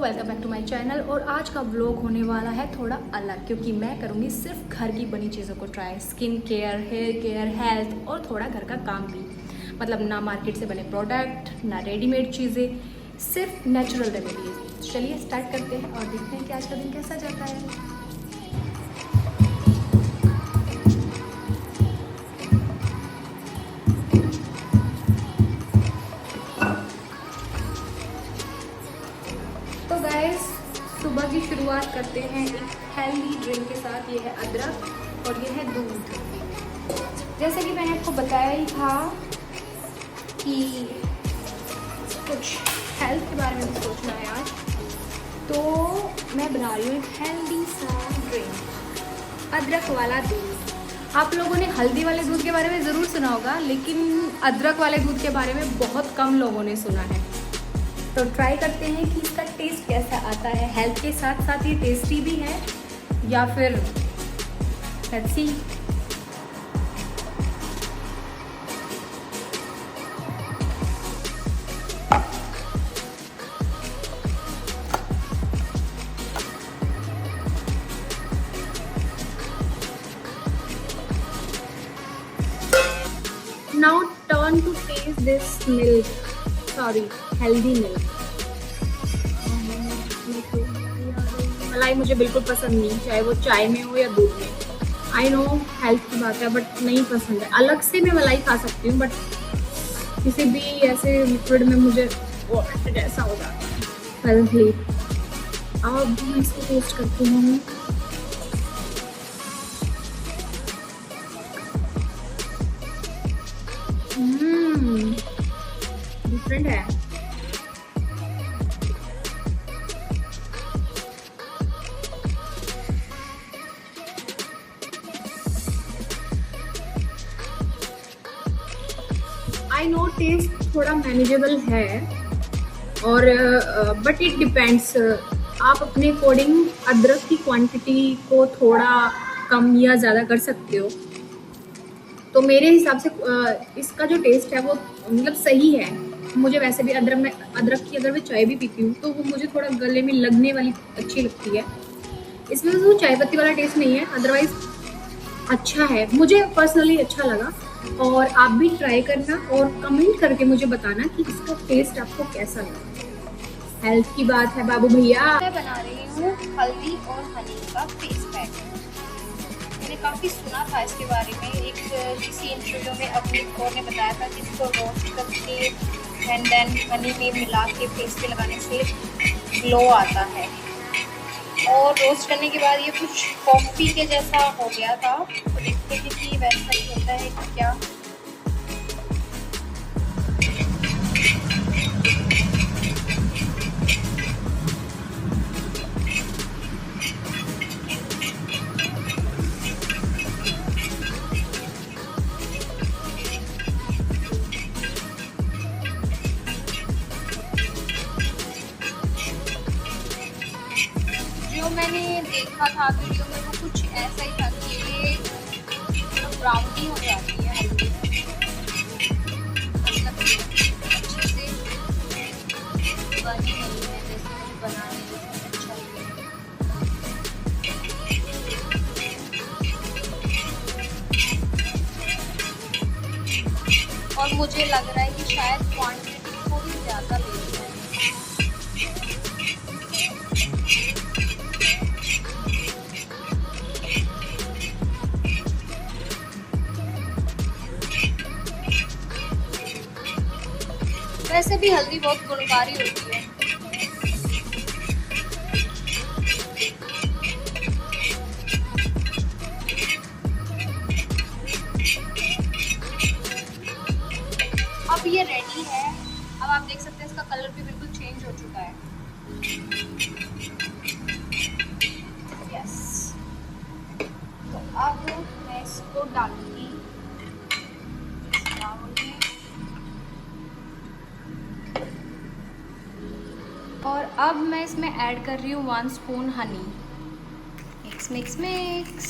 Welcome back to my channel. और आज का व्लॉग होने वाला है थोड़ा अलग, क्योंकि मैं करूँगी सिर्फ घर की बनी चीज़ों को try. Skin care, hair care, health और थोड़ा घर का काम भी। मतलब ना मार्केट से बने प्रोडक्ट, ना रेडीमेड चीज़ें, सिर्फ नेचुरल रेमेडीज। चलिए स्टार्ट करते हैं और देखते हैं कि आज का दिन कैसा जाता है। तो गाइस, सुबह की शुरुआत करते हैं एक हेल्दी ड्रिंक के साथ। ये है अदरक और ये है दूध। जैसे कि मैंने आपको बताया ही था कि कुछ हेल्थ के बारे में भी सोचना है आज, तो मैं बना रही हूँ एक हेल्दी सा ड्रिंक, अदरक वाला दूध। आप लोगों ने हल्दी वाले दूध के बारे में ज़रूर सुना होगा, लेकिन अदरक वाले दूध के बारे में बहुत कम लोगों ने सुना है। तो ट्राई करते हैं कि इसका टेस्ट कैसा आता है। हेल्थ के साथ साथ ये टेस्टी भी है या फिर let's see. Now turn to taste this milk. Sorry, healthy milk. मलाई मुझे बिल्कुल पसंद नहीं, चाहे वो चाय में हो या दूध में। आई नो हेल्थ की बात है, बट नहीं पसंद है। अलग से मैं मलाई खा सकती हूँ, बट किसी भी ऐसे लिक्विड में मुझे वो जैसा हो जाता है हेल्थली। अब मैं इसको टेस्ट करती हूँ। डिफरेंट है। आई नो टेस्ट थोड़ा मैनेजेबल है, और बट इट डिपेंड्स। आप अपने अकॉर्डिंग अदरक की क्वांटिटी को थोड़ा कम या ज़्यादा कर सकते हो। तो मेरे हिसाब से इसका जो टेस्ट है वो मतलब सही है। मुझे वैसे भी अदरक की अगर मैं चाय भी पीती हूँ तो वो मुझे थोड़ा गले में लगने वाली अच्छी लगती है। इसमें वो चाय पत्ती वाला टेस्ट नहीं है, अदरवाइज अच्छा है, मुझे पर्सनली अच्छा लगा। और आप भी ट्राई करना और कमेंट करके मुझे बताना कि इसका टेस्ट आपको कैसा लगा। हेल्थ की बात है बाबू भैया। मैं बना रही हूँ हल्दी और हनी का फेस पैक। मैंने काफ़ी सुना था इसके बारे में, एक किसी इंटरव्यू में अवनीत कौर ने बताया था कि इसको रोस्ट करके एंड देन हनी में मिला के फेस पे लगाने से ग्लो आता है। और रोस्ट करने के बाद ये कुछ कॉफ़ी के जैसा हो गया था। तो देखते हैं कि वैसा ही होता है कि क्या। जो मैंने देखा था वीडियो में वो कुछ ऐसा ही था कि ये ब्राउनी हो जाती है हल्दी में, मतलब अच्छे से बनी नहीं है जैसे मुझे बनाने में अच्छा लगे। और मुझे लग रहा है कि शायद क्वांटिटी थोड़ी ज़्यादा लेनी है। वैसे भी हल्दी बहुत गुणकारी होती है। अब ये रेडी है। अब आप देख सकते हैं इसका कलर भी बिल्कुल चेंज हो चुका है। यस, तो अब मैं इसको डालूंगी इस बाउल में। और अब मैं इसमें ऐड कर रही हूँ 1 spoon Honey. Mix mix mix.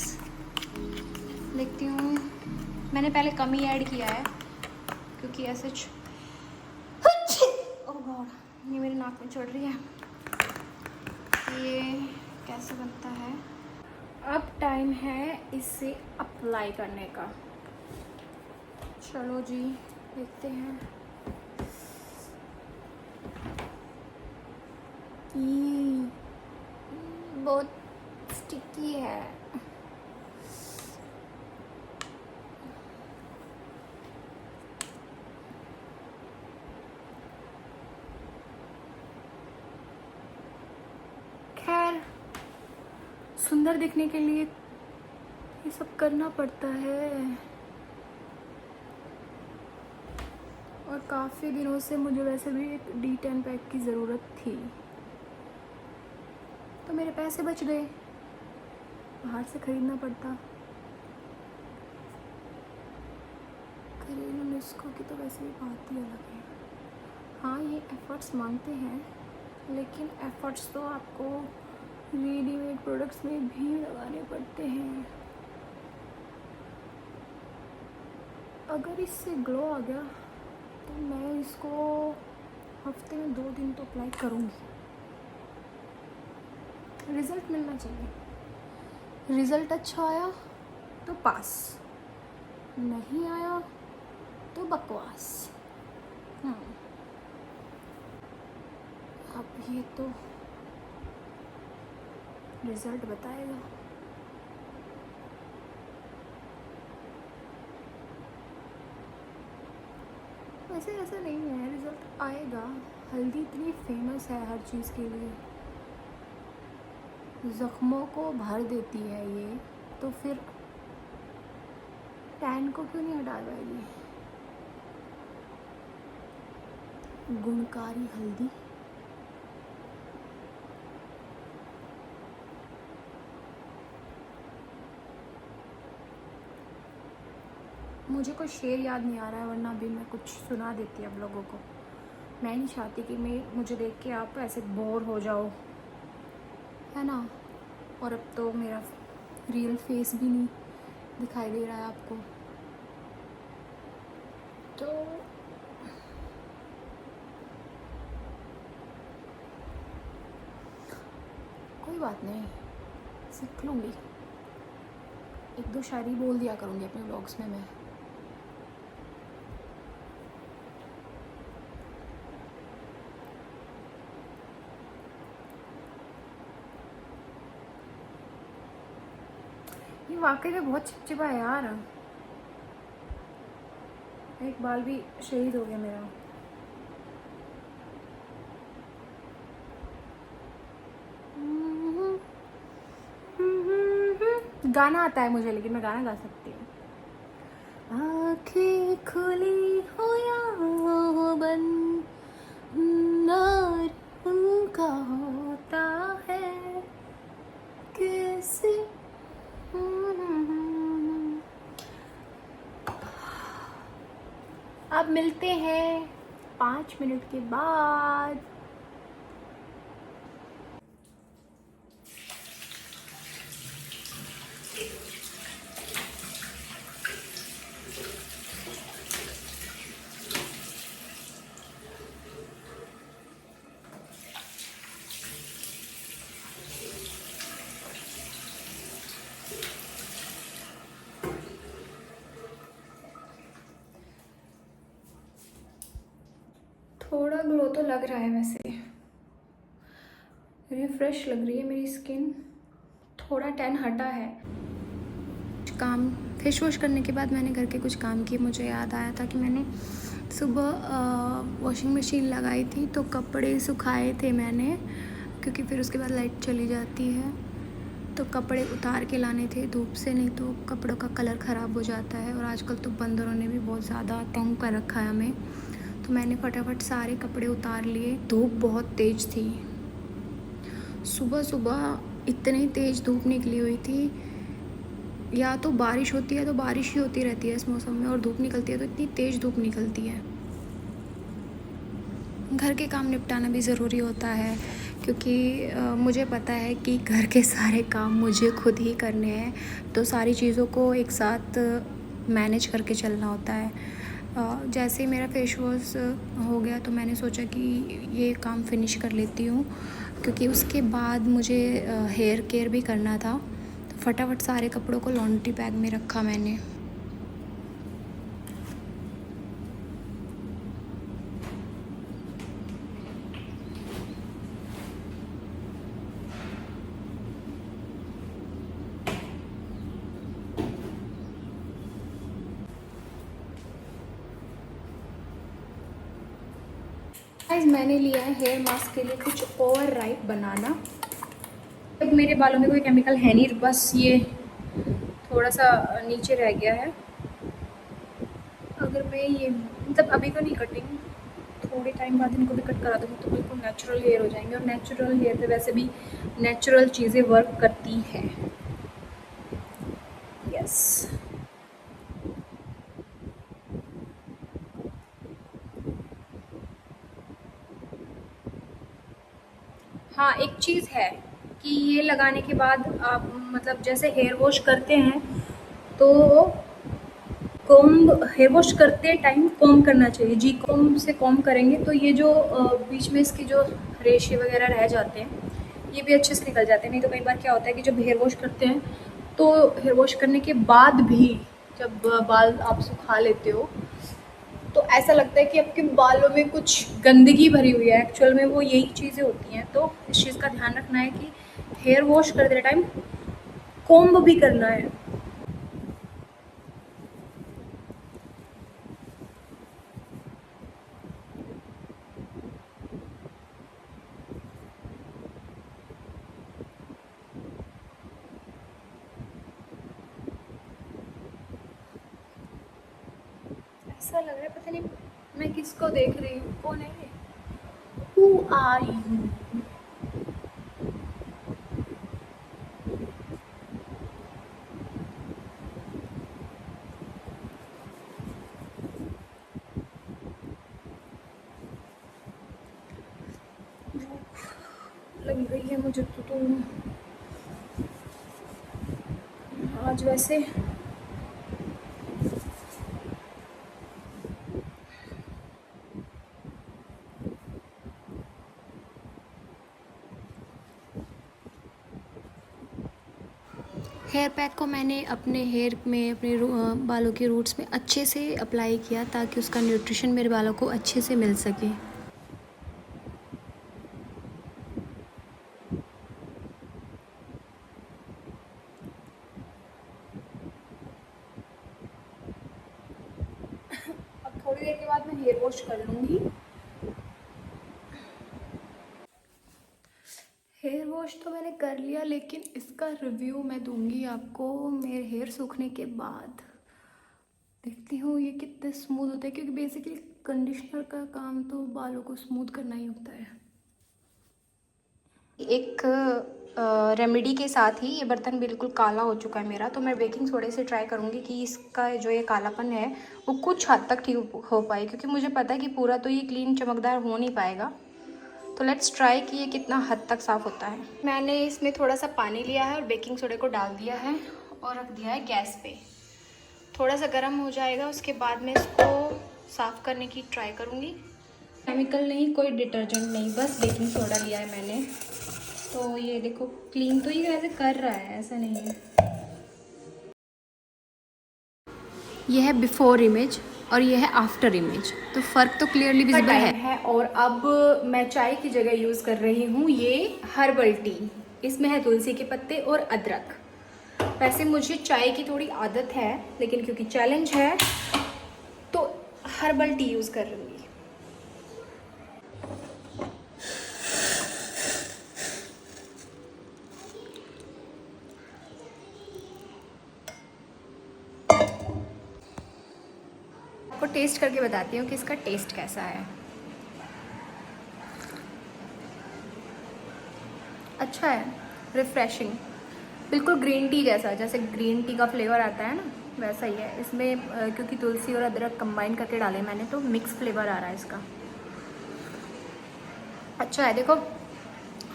देखती हूँ, मैंने पहले कम ही ऐड किया है क्योंकि ऐसे ओह गॉड, ये मेरे नाक में चढ़ रही है। ऐसे बनता है। अब टाइम है इसे अप्लाई करने का। चलो जी देखते हैं। ई, बहुत स्टिकी है। खैर, सुंदर दिखने के लिए ये सब करना पड़ता है। और काफ़ी दिनों से मुझे वैसे भी एक D10 पैक की ज़रूरत थी, तो मेरे पैसे बच गए, बाहर से ख़रीदना पड़ता। घरेलू नुस्खों की तो वैसे भी बात ही अलग है। हाँ, ये एफ़र्ट्स मांगते हैं, लेकिन एफ़र्ट्स तो आपको रेडीमेड प्रोडक्ट्स में भी लगाने पड़ते हैं। अगर इससे ग्लो आ गया तो मैं इसको हफ्ते में 2 दिन तो अप्लाई करूँगी। रिज़ल्ट मिलना चाहिए। रिज़ल्ट अच्छा आया तो पास, नहीं आया तो बकवास। अब ये तो रिज़ल्ट बताएगा। वैसे ऐसा नहीं है, रिज़ल्ट आएगा। हल्दी इतनी फेमस है हर चीज़ के लिए, ज़ख्मों को भर देती है ये, तो फिर टैन को क्यों नहीं हटा पाएगी। गुणकारी हल्दी। मुझे कोई शेर याद नहीं आ रहा है, वरना अभी मैं कुछ सुना देती अब लोगों को। मैं नहीं चाहती कि मुझे देख के आप ऐसे बोर हो जाओ, है ना। और अब तो मेरा रियल फेस भी नहीं दिखाई दे रहा है आपको, तो कोई बात नहीं, सीख लूँगी। 1-2 शायरी बोल दिया करूँगी अपने व्लॉग्स में मैं। ये वाकई में बहुत चिपचिपा है यार। एक बाल भी शहीद हो गया मेरा। गाना आता है मुझे, लेकिन मैं गाना गा सकती हूँ। आँखें खुली हो या हो बंद, उनका होता है कैसे। अब मिलते हैं 5 मिनट के बाद। थोड़ा ग्लो तो लग रहा है, वैसे रिफ्रेश लग रही है मेरी स्किन, थोड़ा टैन हटा है। काम फेस वॉश करने के बाद मैंने घर के कुछ काम किए। मुझे याद आया था कि मैंने सुबह वॉशिंग मशीन लगाई थी, तो कपड़े सुखाए थे मैंने, क्योंकि फिर उसके बाद लाइट चली जाती है, तो कपड़े उतार के लाने थे धूप से, नहीं तो कपड़ों का कलर ख़राब हो जाता है। और आजकल तो बंदरों ने भी बहुत ज़्यादा तंग कर रखा है हमें, तो मैंने फटाफट सारे कपड़े उतार लिए। धूप बहुत तेज़ थी, सुबह सुबह इतनी तेज़ धूप निकली हुई थी। या तो बारिश होती है तो बारिश ही होती रहती है इस मौसम में, और धूप निकलती है तो इतनी तेज़ धूप निकलती है। घर के काम निपटाना भी ज़रूरी होता है, क्योंकि मुझे पता है कि घर के सारे काम मुझे खुद ही करने हैं, तो सारी चीज़ों को एक साथ मैनेज करके चलना होता है। जैसे ही मेरा फेस वॉश हो गया तो मैंने सोचा कि ये काम फिनिश कर लेती हूँ। क्योंकि उसके बाद मुझे हेयर केयर भी करना था, तो फटाफट सारे कपड़ों को लॉन्ड्री बैग में रखा मैंने। गाइस मैंने लिया है हेयर मास्क के लिए कुछ ओवर राइप बनाना। अब मेरे बालों में कोई केमिकल है नहीं, बस ये थोड़ा सा नीचे रह गया है। अगर मैं ये मतलब अभी तो नहीं कटिंग, थोड़े टाइम बाद इनको भी कट करा दूँगी तो बिल्कुल नेचुरल हेयर हो जाएंगे। और नेचुरल हेयर पे वैसे भी नेचुरल चीज़ें वर्क करती हैं। यस हाँ, एक चीज़ है कि ये लगाने के बाद आप मतलब जैसे हेयर वॉश करते हैं तो कॉम्ब हेयर वॉश करते टाइम कॉम्ब करना चाहिए जी। कॉम्ब से कॉम्ब करेंगे तो ये जो बीच में इसके जो रेशे वगैरह रह जाते हैं ये भी अच्छे से निकल जाते हैं। नहीं तो कई बार क्या होता है कि जब हेयर वॉश करते हैं तो हेयर वॉश करने के बाद भी जब बाल आप सुखा लेते हो तो ऐसा लगता है कि आपके बालों में कुछ गंदगी भरी हुई है। एक्चुअल में वो यही चीज़ें होती हैं। तो इस चीज़ का ध्यान रखना है कि हेयर वॉश करते टाइम कॉम्ब भी करना है। ऐसा लग रहा है पता नहीं मैं किसको देख रही हूँ, कौन है? Who are you? लग गई है मुझे तो आज वैसे हेयर पैक को मैंने अपने हेयर में अपने बालों के रूट्स में अच्छे से अप्लाई किया ताकि उसका न्यूट्रिशन मेरे बालों को अच्छे से मिल सके। अब थोड़ी देर के बाद मैं हेयर वॉश कर लूँगी। हेयर वॉश तो मैंने कर लिया लेकिन इसका रिव्यू मैं दूंगी आपको मेरे हेयर सूखने के बाद। देखती हूँ ये कितने स्मूथ होते हैं, क्योंकि बेसिकली कंडीशनर का काम तो बालों को स्मूथ करना ही होता है। एक रेमेडी के साथ ही ये बर्तन बिल्कुल काला हो चुका है मेरा, तो मैं बेकिंग सोडे से ट्राई करूँगी कि इसका जो ये कालापन है वो कुछ हद तक ठीक हो पाए, क्योंकि मुझे पता है कि पूरा तो ये क्लीन चमकदार हो नहीं पाएगा। तो लेट्स ट्राई कि ये कितना हद तक साफ़ होता है। मैंने इसमें थोड़ा सा पानी लिया है और बेकिंग सोडे को डाल दिया है और रख दिया है गैस पे। थोड़ा सा गर्म हो जाएगा उसके बाद मैं इसको साफ़ करने की ट्राई करूँगी। केमिकल नहीं, कोई डिटर्जेंट नहीं, बस बेकिंग सोडा लिया है मैंने। तो ये देखो क्लीन तो ये ऐसे कर रहा है, ऐसा नहीं है। यह है बिफोर इमेज और ये है आफ्टर इमेज, तो फ़र्क तो क्लियरली विजिबल है। और अब मैं चाय की जगह यूज़ कर रही हूँ ये हर्बल टी। इसमें है तुलसी के पत्ते और अदरक। वैसे मुझे चाय की थोड़ी आदत है लेकिन क्योंकि चैलेंज है तो हर्बल टी यूज़ कर रही हूँ। आपको टेस्ट करके बताती हूँ कि इसका टेस्ट कैसा है। अच्छा है, रिफ़्रेशिंग, बिल्कुल ग्रीन टी जैसा, जैसे ग्रीन टी का फ्लेवर आता है ना वैसा ही है। इसमें क्योंकि तुलसी और अदरक कंबाइन करके डाले मैंने तो मिक्स फ्लेवर आ रहा है इसका। अच्छा है। देखो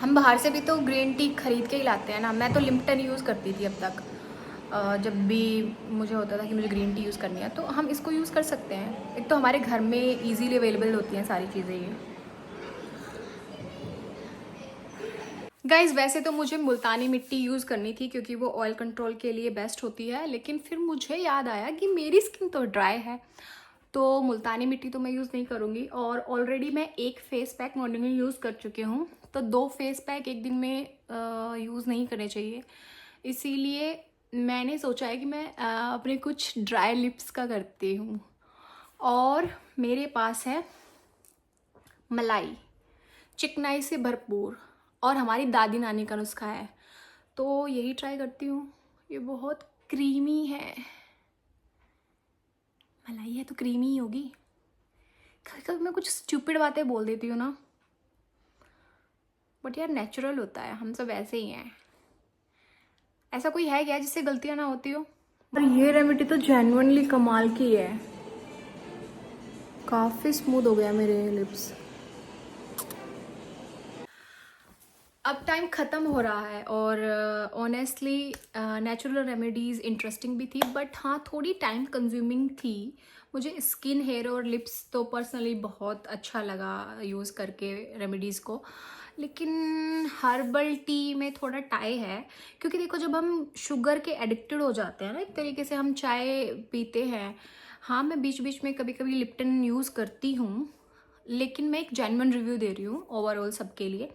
हम बाहर से भी तो ग्रीन टी ख़रीद के ही लाते हैं ना, मैं तो लिप्टन यूज़ करती थी अब तक। जब भी मुझे होता था कि मुझे ग्रीन टी यूज़ करनी है तो हम इसको यूज़ कर सकते हैं। एक तो हमारे घर में इजीली अवेलेबल होती हैं सारी चीज़ें ये। गाइज वैसे तो मुझे मुल्तानी मिट्टी यूज़ करनी थी क्योंकि वो ऑयल कंट्रोल के लिए बेस्ट होती है, लेकिन फिर मुझे याद आया कि मेरी स्किन तो ड्राई है, तो मुल्तानी मिट्टी तो मैं यूज़ नहीं करूँगी। और ऑलरेडी मैं एक फ़ेस पैक मॉर्निंग में यूज़ कर चुकी हूँ, तो 2 फेस पैक एक दिन में यूज़ नहीं करने चाहिए। इसीलिए मैंने सोचा है कि मैं अपने कुछ ड्राई लिप्स का करती हूँ। और मेरे पास है मलाई, चिकनाई से भरपूर, और हमारी दादी नानी का नुस्खा है, तो यही ट्राई करती हूँ। ये बहुत क्रीमी है, मलाई है तो क्रीमी ही होगी। कभी कभी मैं कुछ स्टूपिड बातें बोल देती हूँ ना, बट यार नेचुरल होता है, हम सब ऐसे ही हैं। ऐसा कोई है क्या जिससे गलतियाँ ना होती हो? और ये रेमेडी तो जेन्युइनली कमाल की है, काफ़ी स्मूथ हो गया मेरे लिप्स। अब टाइम ख़त्म हो रहा है और ऑनेस्टली नेचुरल रेमेडीज़ इंटरेस्टिंग भी थी, बट हाँ थोड़ी टाइम कंज्यूमिंग थी। मुझे स्किन, हेयर और लिप्स तो पर्सनली बहुत अच्छा लगा यूज़ करके रेमेडीज़ को, लेकिन हर्बल टी में थोड़ा टाई है, क्योंकि देखो जब हम शुगर के एडिक्टेड हो जाते हैं ना, एक तरीके से हम चाय पीते हैं। हाँ मैं बीच बीच में कभी कभी लिप्टन यूज़ करती हूँ, लेकिन मैं एक जेन्युइन रिव्यू दे रही हूँ ओवरऑल सबके लिए,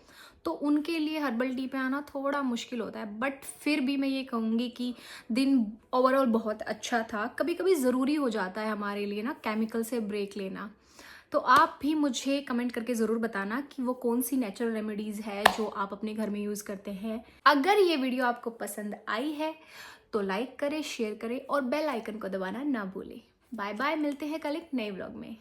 तो उनके लिए हर्बल टी पे आना थोड़ा मुश्किल होता है। बट फिर भी मैं ये कहूँगी कि दिन ओवरऑल बहुत अच्छा था। कभी कभी ज़रूरी हो जाता है हमारे लिए ना केमिकल से ब्रेक लेना। तो आप भी मुझे कमेंट करके ज़रूर बताना कि वो कौन सी नेचुरल रेमेडीज़ है जो आप अपने घर में यूज़ करते हैं। अगर ये वीडियो आपको पसंद आई है तो लाइक करें, शेयर करें और बेल आइकन को दबाना ना भूलें। बाय बाय, मिलते हैं कल एक नए व्लॉग में।